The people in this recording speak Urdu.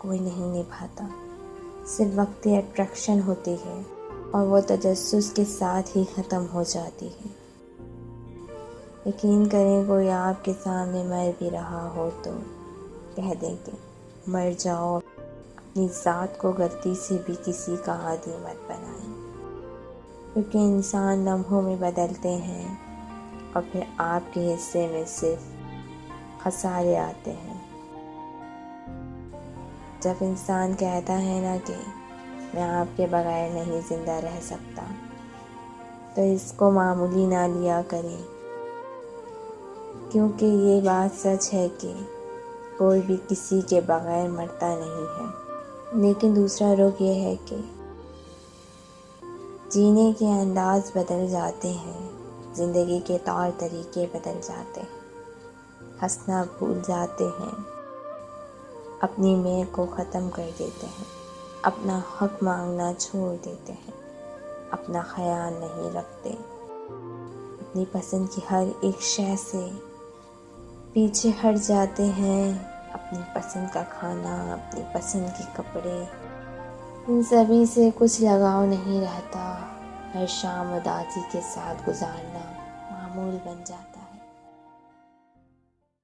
کوئی نہیں نبھاتا، صرف وقتی اٹریکشن ہوتی ہے اور وہ تجسس کے ساتھ ہی ختم ہو جاتی ہے۔ یقین کریں کوئی آپ کے سامنے مر بھی رہا ہو تو کہہ دیں کہ مر جاؤ، اپنی ذات کو غلطی سے بھی کسی کا عادی مت بنائیں، کیونکہ انسان لمحوں میں بدلتے ہیں اور پھر آپ کے حصے میں صرف خسارے آتے ہیں۔ جب انسان کہتا ہے نا کہ میں آپ کے بغیر نہیں زندہ رہ سکتا، تو اس کو معمولی نہ لیا کریں، کیونکہ یہ بات سچ ہے کہ کوئی بھی کسی کے بغیر مرتا نہیں ہے۔ لیکن دوسرا رخ یہ ہے کہ جینے کے انداز بدل جاتے ہیں، زندگی کے طور طریقے بدل جاتے ہیں، ہنسنا بھول جاتے ہیں، اپنی میں کو ختم کر دیتے ہیں، اپنا حق مانگنا چھوڑ دیتے ہیں، اپنا خیال نہیں رکھتے، اپنی پسند کی ہر ایک شے سے پیچھے ہٹ جاتے ہیں، اپنی پسند کا کھانا، اپنی پسند کے کپڑے، ان سبھی سے کچھ لگاؤ نہیں رہتا، ہر شام اداسی کے ساتھ گزارنا معمول بن جاتا۔